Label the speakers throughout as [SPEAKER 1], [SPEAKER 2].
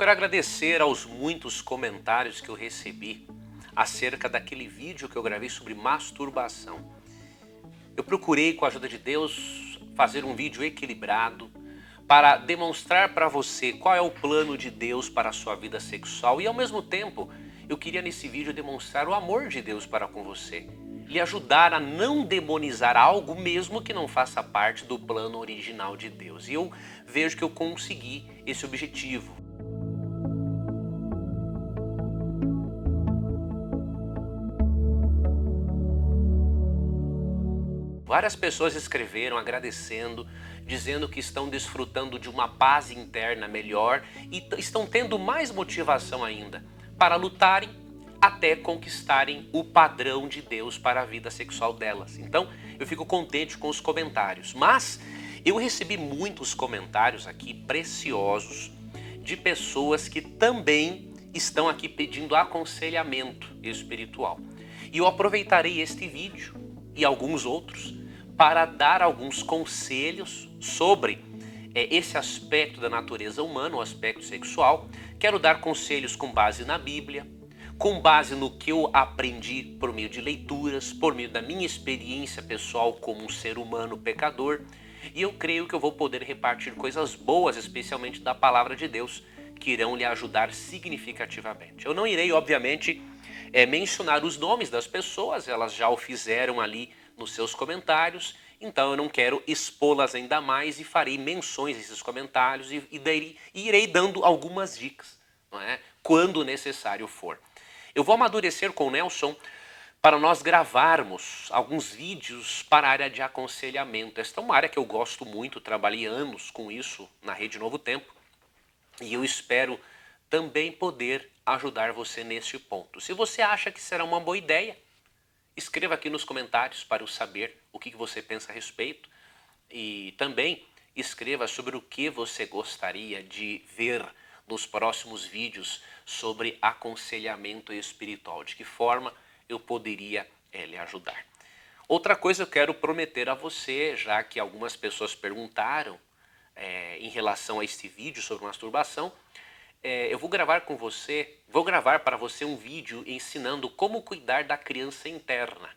[SPEAKER 1] quero agradecer aos muitos comentários que eu recebi acerca daquele vídeo que eu gravei sobre masturbação. Eu procurei, com a ajuda de Deus, fazer um vídeo equilibrado para demonstrar para você qual é o plano de Deus para a sua vida sexual e, ao mesmo tempo, eu queria nesse vídeo demonstrar o amor de Deus para com você, lhe ajudar a não demonizar algo mesmo que não faça parte do plano original de Deus. E eu vejo que eu consegui esse objetivo. Várias pessoas escreveram agradecendo, dizendo que estão desfrutando de uma paz interna melhor e estão tendo mais motivação ainda para lutarem até conquistarem o padrão de Deus para a vida sexual delas. Então, eu fico contente com os comentários, mas eu recebi muitos comentários aqui preciosos de pessoas que também estão aqui pedindo aconselhamento espiritual. E eu aproveitarei este vídeo e alguns outros para dar alguns conselhos sobre esse aspecto da natureza humana, o aspecto sexual. Quero dar conselhos com base na Bíblia, com base no que eu aprendi por meio de leituras, por meio da minha experiência pessoal como um ser humano pecador. E eu creio que eu vou poder repartir coisas boas, especialmente da palavra de Deus, que irão lhe ajudar significativamente. Eu não irei, obviamente, mencionar os nomes das pessoas, elas já o fizeram ali nos seus comentários, então eu não quero expô-las ainda mais e farei menções nesses comentários e irei dando algumas dicas, não é? Quando necessário for. Eu vou amadurecer com o Nelson para nós gravarmos alguns vídeos para a área de aconselhamento. Esta é uma área que eu gosto muito, trabalhei anos com isso na Rede Novo Tempo e eu espero também poder ajudar você neste ponto. Se você acha que será uma boa ideia, escreva aqui nos comentários para eu saber o que você pensa a respeito e também escreva sobre o que você gostaria de ver nos próximos vídeos sobre aconselhamento espiritual, de que forma eu poderia lhe ajudar. Outra coisa eu quero prometer a você, já que algumas pessoas perguntaram em relação a este vídeo sobre masturbação, eu vou gravar para você um vídeo ensinando como cuidar da criança interna.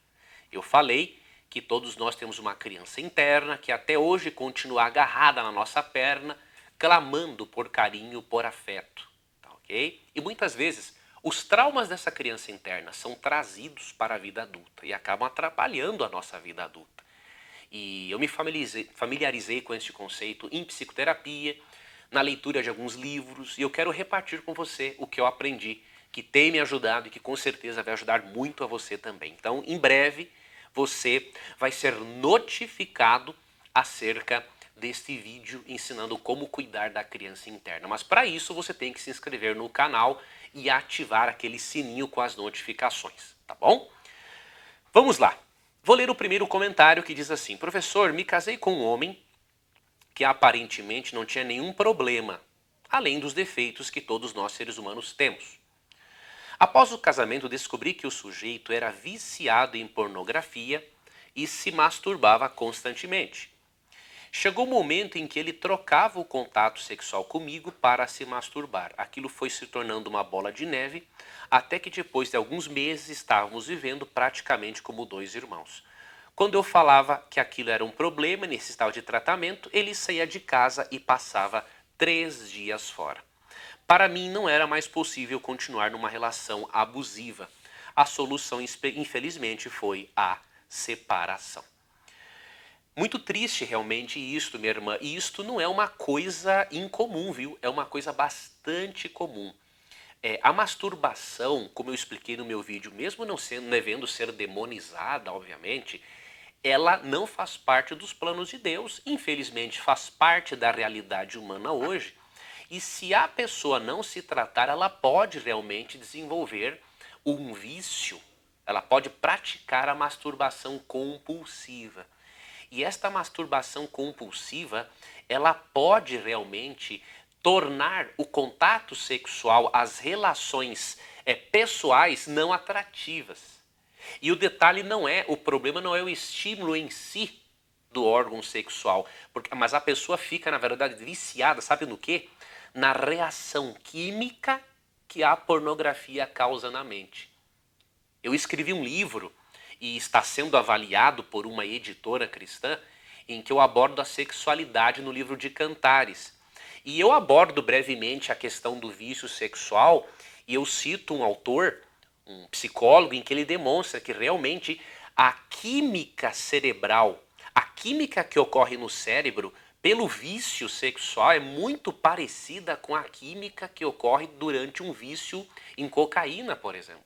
[SPEAKER 1] Eu falei que todos nós temos uma criança interna que até hoje continua agarrada na nossa perna, clamando por carinho, por afeto, tá ok? E muitas vezes os traumas dessa criança interna são trazidos para a vida adulta e acabam atrapalhando a nossa vida adulta. E eu me familiarizei com este conceito em psicoterapia, na leitura de alguns livros, e eu quero repartir com você o que eu aprendi, que tem me ajudado e que com certeza vai ajudar muito a você também. Então, em breve, você vai ser notificado acerca deste vídeo ensinando como cuidar da criança interna. Mas para isso, você tem que se inscrever no canal e ativar aquele sininho com as notificações, tá bom? Vamos lá. Vou ler o primeiro comentário que diz assim: professor, me casei com um homem que aparentemente não tinha nenhum problema, além dos defeitos que todos nós seres humanos temos. Após o casamento, descobri que o sujeito era viciado em pornografia e se masturbava constantemente. Chegou o momento em que ele trocava o contato sexual comigo para se masturbar. Aquilo foi se tornando uma bola de neve, até que depois de alguns meses estávamos vivendo praticamente como dois irmãos. Quando eu falava que aquilo era um problema e necessitava de tratamento, ele saía de casa e passava 3 dias fora. Para mim não era mais possível continuar numa relação abusiva. A solução, infelizmente, foi a separação. Muito triste realmente isto, minha irmã. E isto não é uma coisa incomum, viu? É uma coisa bastante comum. A masturbação, como eu expliquei no meu vídeo, mesmo não devendo ser demonizada, obviamente, ela não faz parte dos planos de Deus, infelizmente faz parte da realidade humana hoje, e se a pessoa não se tratar, ela pode realmente desenvolver um vício, ela pode praticar a masturbação compulsiva. E esta masturbação compulsiva, ela pode realmente tornar o contato sexual, as relações pessoais não atrativas. E o detalhe o problema não é o estímulo em si do órgão sexual, mas a pessoa fica, na verdade, viciada, sabe no quê? na reação química que a pornografia causa na mente. Eu escrevi um livro e está sendo avaliado por uma editora cristã em que eu abordo a sexualidade no livro de Cantares. E eu abordo brevemente a questão do vício sexual e eu cito um autor, um psicólogo, em que ele demonstra que realmente a química cerebral, a química que ocorre no cérebro pelo vício sexual é muito parecida com a química que ocorre durante um vício em cocaína, por exemplo.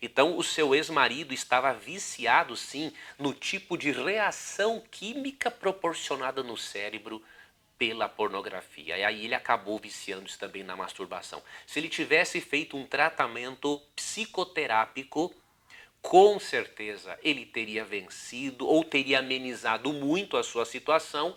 [SPEAKER 1] Então, o seu ex-marido estava viciado, sim, no tipo de reação química proporcionada no cérebro pela pornografia. E aí ele acabou viciando-se também na masturbação. Se ele tivesse feito um tratamento psicoterápico, com certeza ele teria vencido ou teria amenizado muito a sua situação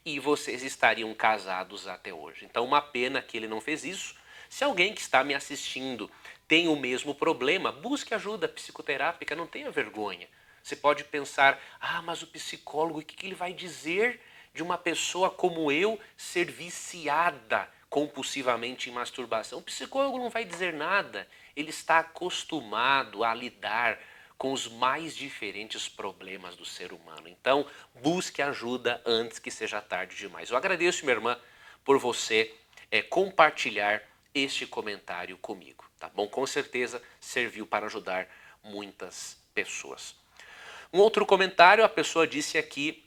[SPEAKER 1] e vocês estariam casados até hoje. Então, uma pena que ele não fez isso. Se alguém que está me assistindo tem o mesmo problema, busque ajuda psicoterápica, não tenha vergonha. Você pode pensar, mas o psicólogo, o que ele vai dizer de uma pessoa como eu ser viciada compulsivamente em masturbação? O psicólogo não vai dizer nada, ele está acostumado a lidar com os mais diferentes problemas do ser humano. Então, busque ajuda antes que seja tarde demais. Eu agradeço, minha irmã, por você compartilhar este comentário comigo, tá bom? Com certeza serviu para ajudar muitas pessoas. Um outro comentário, a pessoa disse aqui: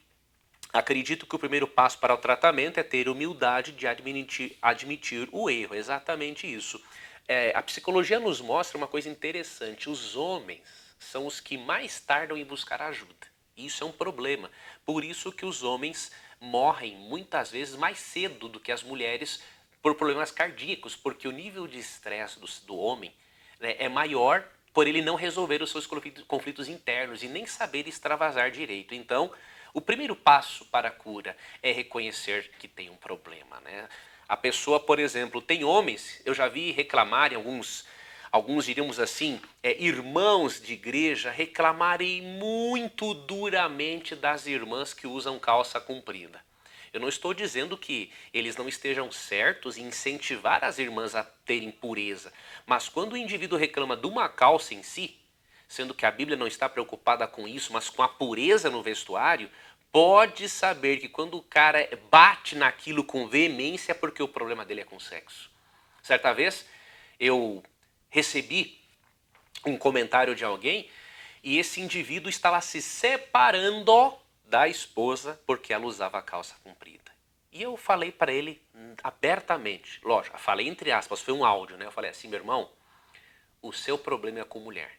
[SPEAKER 1] acredito que o primeiro passo para o tratamento é ter humildade de admitir o erro. Exatamente isso. A psicologia nos mostra uma coisa interessante. Os homens são os que mais tardam em buscar ajuda. Isso é um problema. Por isso que os homens morrem muitas vezes mais cedo do que as mulheres por problemas cardíacos, porque o nível de estresse do homem, né, é maior por ele não resolver os seus conflitos internos e nem saber extravasar direito. Então, o primeiro passo para a cura é reconhecer que tem um problema, né? A pessoa, por exemplo, tem homens, eu já vi reclamarem, alguns diríamos assim, irmãos de igreja, reclamarem muito duramente das irmãs que usam calça comprida. Eu não estou dizendo que eles não estejam certos em incentivar as irmãs a terem pureza, mas quando o indivíduo reclama de uma calça em si, sendo que a Bíblia não está preocupada com isso, mas com a pureza no vestuário, pode saber que quando o cara bate naquilo com veemência é porque o problema dele é com sexo. Certa vez eu recebi um comentário de alguém e esse indivíduo estava se separando da esposa porque ela usava calça comprida. E eu falei para ele abertamente, lógico, falei entre aspas, foi um áudio, né? Eu falei assim: meu irmão, o seu problema é com mulher.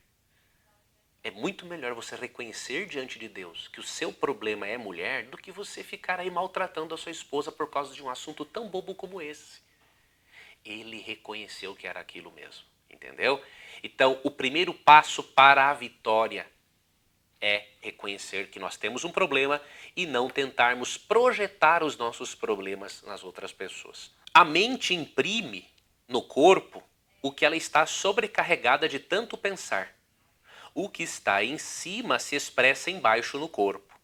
[SPEAKER 1] É muito melhor você reconhecer diante de Deus que o seu problema é mulher do que você ficar aí maltratando a sua esposa por causa de um assunto tão bobo como esse. Ele reconheceu que era aquilo mesmo, entendeu? Então, o primeiro passo para a vitória é reconhecer que nós temos um problema e não tentarmos projetar os nossos problemas nas outras pessoas. A mente imprime no corpo o que ela está sobrecarregada de tanto pensar. O que está em cima se expressa embaixo no corpo.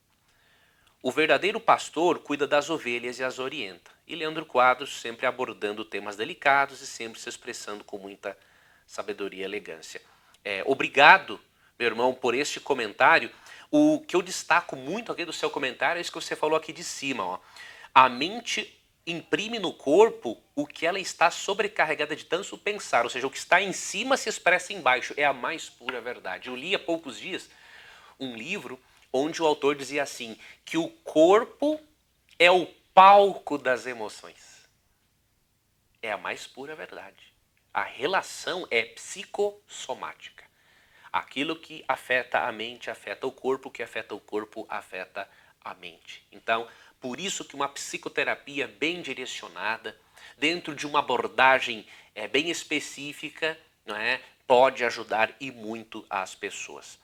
[SPEAKER 1] O verdadeiro pastor cuida das ovelhas e as orienta. E Leandro Quadros sempre abordando temas delicados e sempre se expressando com muita sabedoria e elegância. Obrigado, meu irmão, por este comentário. O que eu destaco muito aqui do seu comentário é isso que você falou aqui de cima. Ó. A mente imprime no corpo o que ela está sobrecarregada de tanto pensar. Ou seja, o que está em cima se expressa embaixo. É a mais pura verdade. Eu li há poucos dias um livro onde o autor dizia assim, que o corpo é o palco das emoções. É a mais pura verdade. A relação é psicossomática. Aquilo que afeta a mente afeta o corpo, o que afeta o corpo afeta a mente. Então, por isso que uma psicoterapia bem direcionada, dentro de uma abordagem bem específica, não é, pode ajudar e muito as pessoas.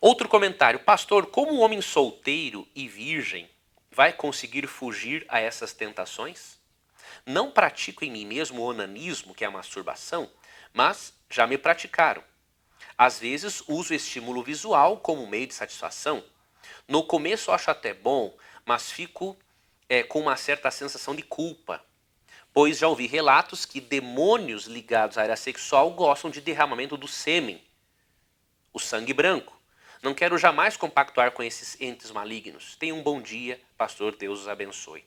[SPEAKER 1] Outro comentário: pastor, como um homem solteiro e virgem vai conseguir fugir a essas tentações? Não pratico em mim mesmo o onanismo, que é a masturbação, mas já me praticaram. Às vezes uso o estímulo visual como meio de satisfação. No começo eu acho até bom, mas fico com uma certa sensação de culpa. pois já ouvi relatos que demônios ligados à área sexual gostam de derramamento do sêmen, o sangue branco. Não quero jamais compactuar com esses entes malignos. Tenha um bom dia, pastor, Deus os abençoe.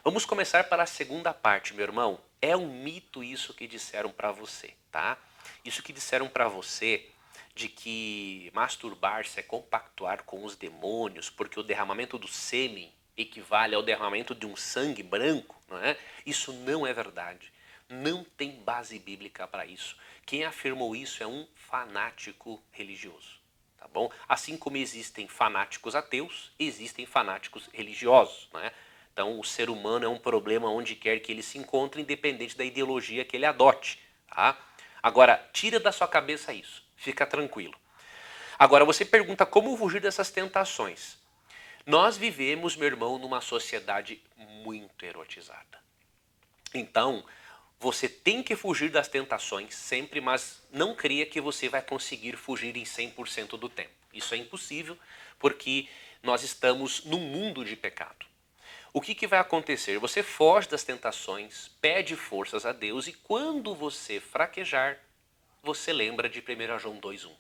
[SPEAKER 1] Vamos começar pela segunda parte, meu irmão. É um mito isso que disseram para você, tá? Isso que disseram para você de que masturbar-se é compactuar com os demônios, porque o derramamento do sêmen equivale ao derramamento de um sangue branco, não é? Isso não é verdade. Não tem base bíblica para isso. Quem afirmou isso é um fanático religioso, tá bom? Assim como existem fanáticos ateus, existem fanáticos religiosos, não é? Então o ser humano é um problema onde quer que ele se encontre, independente da ideologia que ele adote, tá? Agora, tira da sua cabeça isso, fica tranquilo. Agora você pergunta como fugir dessas tentações. Nós vivemos, meu irmão, numa sociedade muito erotizada. Então, você tem que fugir das tentações sempre, mas não creia que você vai conseguir fugir em 100% do tempo. Isso é impossível, porque nós estamos num mundo de pecado. O que vai acontecer? Você foge das tentações, pede forças a Deus e quando você fraquejar, você lembra de 1 João 2,1.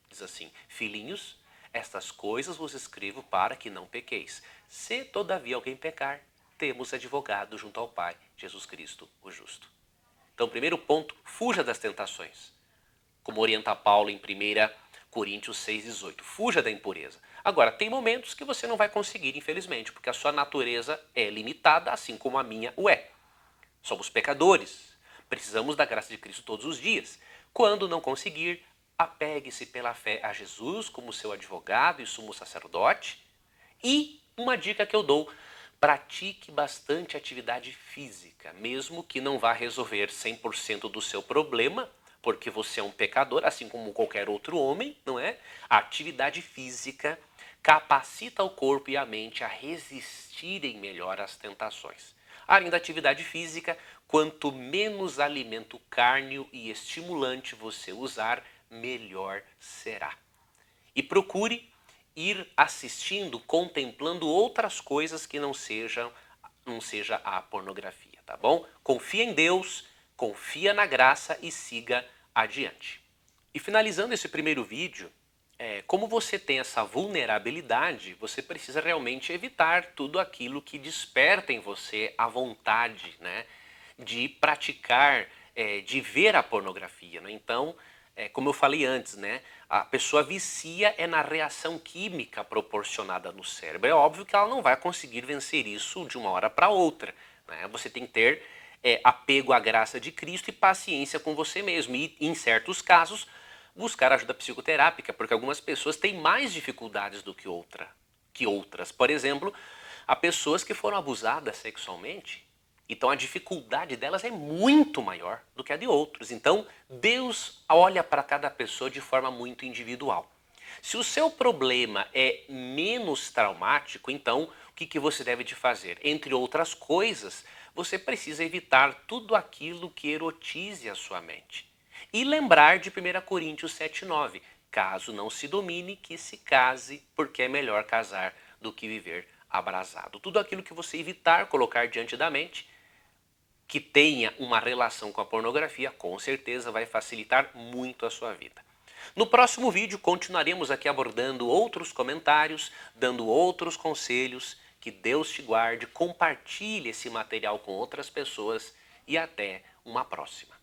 [SPEAKER 1] Diz assim, filhinhos, estas coisas vos escrevo para que não pequeis. Se todavia alguém pecar, temos advogado junto ao Pai, Jesus Cristo, o justo. Então, primeiro ponto, fuja das tentações. Como orienta Paulo em 1 Coríntios 6,18. Fuja da impureza. Agora, tem momentos que você não vai conseguir, infelizmente, porque a sua natureza é limitada, assim como a minha o é. Somos pecadores. Precisamos da graça de Cristo todos os dias. Quando não conseguir, apegue-se pela fé a Jesus como seu advogado e sumo sacerdote. E uma dica que eu dou, pratique bastante atividade física, mesmo que não vá resolver 100% do seu problema, porque você é um pecador, assim como qualquer outro homem, não é? A atividade física capacita o corpo e a mente a resistirem melhor às tentações. Além da atividade física, quanto menos alimento cárneo e estimulante você usar, melhor será. E procure ir assistindo, contemplando outras coisas que não seja a pornografia, tá bom? Confia em Deus, confia na graça e siga adiante. E finalizando esse primeiro vídeo, como você tem essa vulnerabilidade, você precisa realmente evitar tudo aquilo que desperta em você a vontade, né, de praticar, de ver a pornografia, né? Então, como eu falei antes, né, a pessoa vicia na reação química proporcionada no cérebro. É óbvio que ela não vai conseguir vencer isso de uma hora para outra, né? Você tem que ter apego à graça de Cristo e paciência com você mesmo. E, em certos casos, buscar ajuda psicoterápica, porque algumas pessoas têm mais dificuldades do que outras. Por exemplo, há pessoas que foram abusadas sexualmente, então a dificuldade delas é muito maior do que a de outros. Então Deus olha para cada pessoa de forma muito individual. Se o seu problema é menos traumático, então o que você deve de fazer? Entre outras coisas, você precisa evitar tudo aquilo que erotize a sua mente. E lembrar de 1 Coríntios 7,9. Caso não se domine, que se case, porque é melhor casar do que viver abrasado. Tudo aquilo que você evitar colocar diante da mente, que tenha uma relação com a pornografia, com certeza vai facilitar muito a sua vida. No próximo vídeo continuaremos aqui abordando outros comentários, dando outros conselhos. Que Deus te guarde, compartilhe esse material com outras pessoas e até uma próxima.